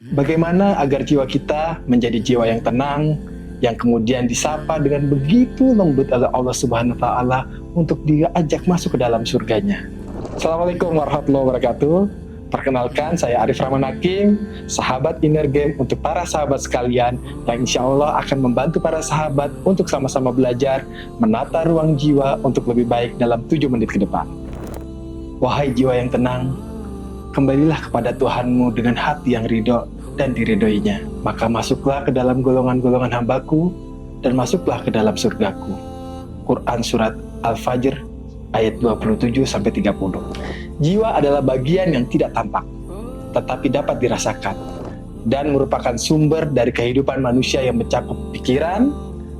Bagaimana agar jiwa kita menjadi jiwa yang tenang, yang kemudian disapa dengan begitu lembut oleh Allah Subhanahu wa Ta'ala untuk diajak masuk ke dalam surganya. Assalamualaikum warahmatullahi wabarakatuh. Perkenalkan, saya Arif Rahman Hakim, sahabat Inner Game untuk para sahabat sekalian yang insya Allah akan membantu para sahabat untuk sama-sama belajar menata ruang jiwa untuk lebih baik dalam 7 menit ke depan. Wahai jiwa yang tenang, kembalilah kepada Tuhanmu dengan hati yang ridho dan diridhoinya. Maka masuklah ke dalam golongan-golongan hambaku dan masuklah ke dalam surgaku. Quran Surat Al-Fajr ayat 27-30. Jiwa adalah bagian yang tidak tampak, tetapi dapat dirasakan, dan merupakan sumber dari kehidupan manusia yang mencakup pikiran,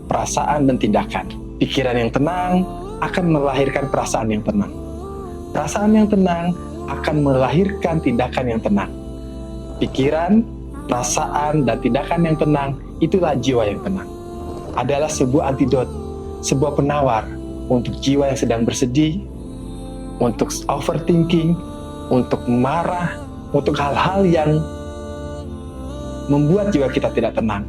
perasaan, dan tindakan. Pikiran yang tenang akan melahirkan perasaan yang tenang. Perasaan yang tenang akan melahirkan tindakan yang tenang. Pikiran, perasaan, dan tindakan yang tenang, itulah jiwa yang tenang. Adalah sebuah antidot, sebuah penawar untuk jiwa yang sedang bersedih, untuk overthinking, untuk marah, untuk hal-hal yang membuat jiwa kita tidak tenang.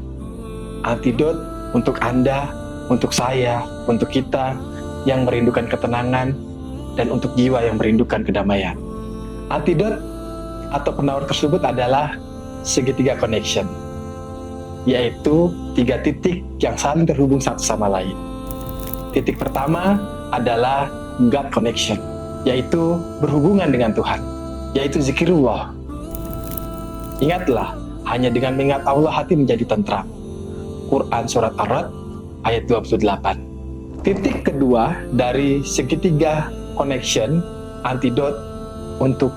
Antidot untuk Anda, untuk saya, untuk kita yang merindukan ketenangan, dan untuk jiwa yang merindukan kedamaian. Antidot atau penawar tersebut adalah segitiga connection, yaitu 3 titik yang saling terhubung satu sama lain. Titik pertama adalah God connection, yaitu berhubungan dengan Tuhan, yaitu zikirullah. Ingatlah, hanya dengan mengingat Allah hati menjadi tentram. Quran Surat Ar-Ra'd ayat 28. Titik kedua dari segitiga connection, antidot untuk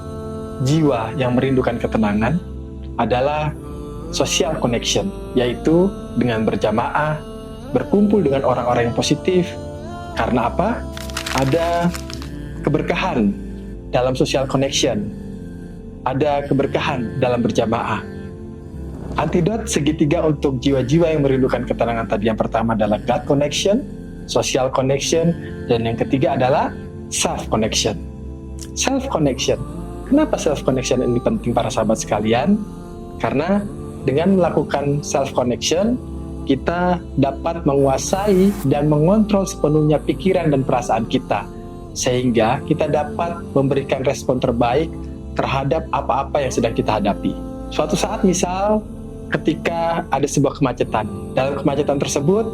jiwa yang merindukan ketenangan adalah social connection, yaitu dengan berjamaah, berkumpul dengan orang-orang yang positif. Karena apa? Ada keberkahan dalam social connection, ada keberkahan dalam berjamaah. Antidot segitiga untuk jiwa-jiwa yang merindukan ketenangan tadi, yang pertama adalah God connection, social connection, dan yang ketiga adalah self connection. Self connection. Kenapa self connection ini penting para sahabat sekalian? Karena dengan melakukan self connection, kita dapat menguasai dan mengontrol sepenuhnya pikiran dan perasaan kita, sehingga kita dapat memberikan respon terbaik terhadap apa-apa yang sedang kita hadapi. Suatu saat misal ketika ada sebuah kemacetan, dalam kemacetan tersebut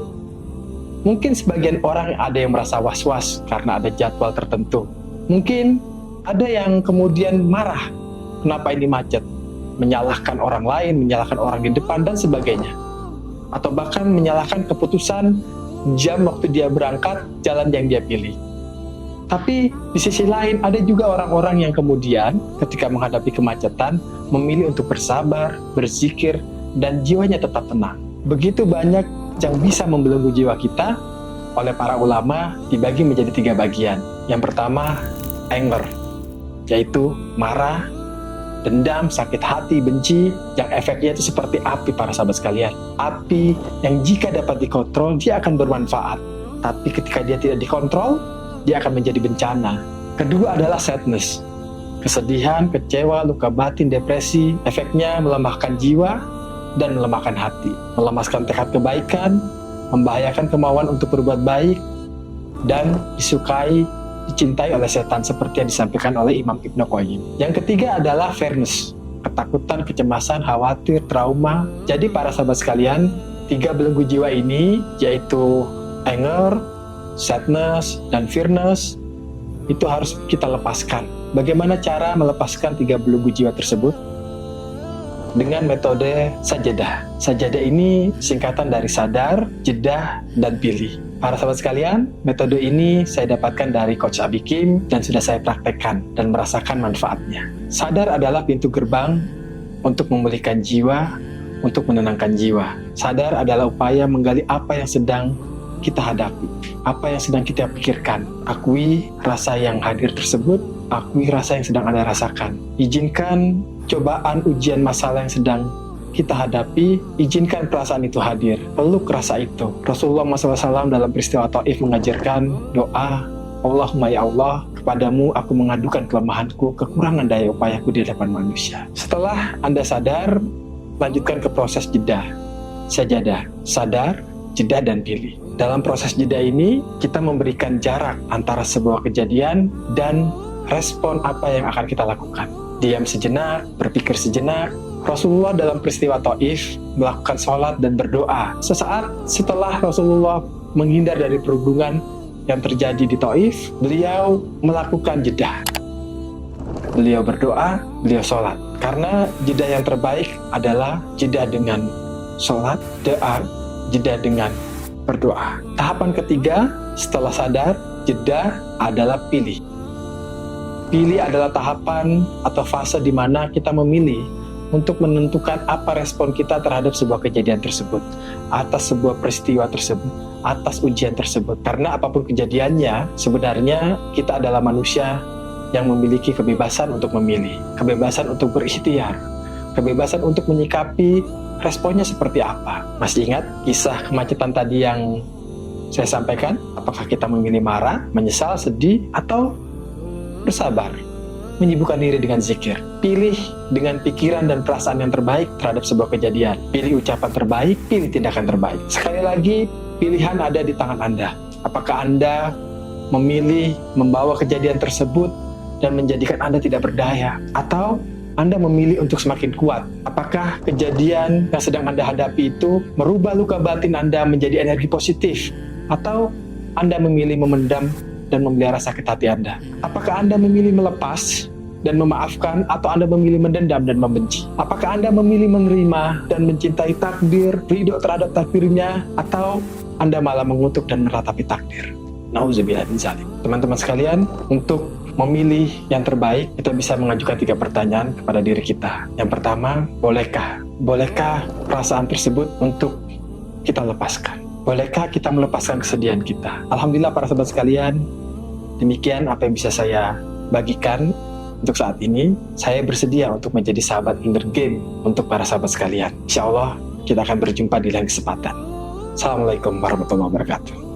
mungkin sebagian orang ada yang merasa was-was karena ada jadwal tertentu. Mungkin ada yang kemudian marah, kenapa ini macet, menyalahkan orang lain, menyalahkan orang di depan dan sebagainya, atau bahkan menyalahkan keputusan jam waktu dia berangkat, jalan yang dia pilih. Tapi di sisi lain ada juga orang-orang yang kemudian ketika menghadapi kemacetan memilih untuk bersabar, berzikir, dan jiwanya tetap tenang. Begitu banyak yang bisa membelenggu jiwa kita. Oleh para ulama dibagi menjadi 3 bagian. Yang pertama, anger, yaitu marah, dendam, sakit hati, benci, yang efeknya itu seperti api para sahabat sekalian. Api yang jika dapat dikontrol, dia akan bermanfaat. Tapi ketika dia tidak dikontrol, dia akan menjadi bencana. Kedua adalah sadness, kesedihan, kecewa, luka batin, depresi. Efeknya melemahkan jiwa dan melemahkan hati, melemaskan tekad kebaikan, membahayakan kemauan untuk berbuat baik, dan disukai, dicintai oleh setan seperti yang disampaikan oleh Imam Ibnu Qayyim. Yang ketiga adalah fearness, ketakutan, kecemasan, khawatir, trauma. Jadi para sahabat sekalian, 3 belenggu jiwa ini yaitu anger, sadness, dan fearness itu harus kita lepaskan. Bagaimana cara melepaskan 3 belenggu jiwa tersebut? Dengan metode sajadah. Sajadah ini singkatan dari sadar, jedah, dan pilih. Para sahabat sekalian, metode ini saya dapatkan dari Coach Abi Kim dan sudah saya praktekkan dan merasakan manfaatnya. Sadar adalah pintu gerbang untuk memulihkan jiwa, untuk menenangkan jiwa. Sadar adalah upaya menggali apa yang sedang kita hadapi, apa yang sedang kita pikirkan. Akui rasa yang hadir tersebut, akui rasa yang sedang Anda rasakan. Izinkan cobaan, ujian, masalah yang sedang kita hadapi, izinkan perasaan itu hadir, peluk rasa itu. Rasulullah SAW dalam peristiwa Taif mengajarkan doa, Allahumma ya Allah, kepadamu aku mengadukan kelemahanku, kekurangan daya upayaku di hadapan manusia. Setelah Anda sadar, lanjutkan ke proses jeda, sajadah, sadar, jeda, dan pilih. Dalam proses jeda ini, kita memberikan jarak antara sebuah kejadian dan respon apa yang akan kita lakukan. Diam sejenak, berpikir sejenak. Rasulullah dalam peristiwa Taif melakukan sholat dan berdoa. Sesaat setelah Rasulullah menghindar dari perundungan yang terjadi di Taif, beliau melakukan jeda. Beliau berdoa, beliau sholat. Karena jeda yang terbaik adalah jeda dengan sholat, doa, jeda dengan berdoa. Tahapan ketiga setelah sadar, jeda adalah pilih. Pilih adalah tahapan atau fase di mana kita memilih untuk menentukan apa respon kita terhadap sebuah kejadian tersebut, atas sebuah peristiwa tersebut, atas ujian tersebut. Karena apapun kejadiannya, sebenarnya kita adalah manusia yang memiliki kebebasan untuk memilih, kebebasan untuk berikhtiar, kebebasan untuk menyikapi responnya seperti apa. Masih ingat kisah kemacetan tadi yang saya sampaikan? Apakah kita memilih marah, menyesal, sedih, atau bersabar, menyibukkan diri dengan zikir? Pilih dengan pikiran dan perasaan yang terbaik terhadap sebuah kejadian. Pilih ucapan terbaik, pilih tindakan terbaik. Sekali lagi, pilihan ada di tangan Anda. Apakah Anda memilih membawa kejadian tersebut dan menjadikan Anda tidak berdaya, atau Anda memilih untuk semakin kuat? Apakah kejadian yang sedang Anda hadapi itu merubah luka batin Anda menjadi energi positif, atau Anda memilih memendam dan memelihara sakit hati Anda? Apakah Anda memilih melepas dan memaafkan, atau Anda memilih mendendam dan membenci? Apakah Anda memilih menerima dan mencintai takdir, ridho terhadap takdirnya, atau Anda malah mengutuk dan meratapi takdir? Nauzubillah min dzalik. Teman-teman sekalian, untuk memilih yang terbaik, kita bisa mengajukan 3 pertanyaan kepada diri kita. Yang pertama, bolehkah perasaan tersebut untuk kita lepaskan? Bolehkah kita melepaskan kesedihan kita? Alhamdulillah para sahabat sekalian, demikian apa yang bisa saya bagikan untuk saat ini. Saya bersedia untuk menjadi sahabat inner game untuk para sahabat sekalian. Insya Allah kita akan berjumpa di lain kesempatan. Assalamualaikum warahmatullahi wabarakatuh.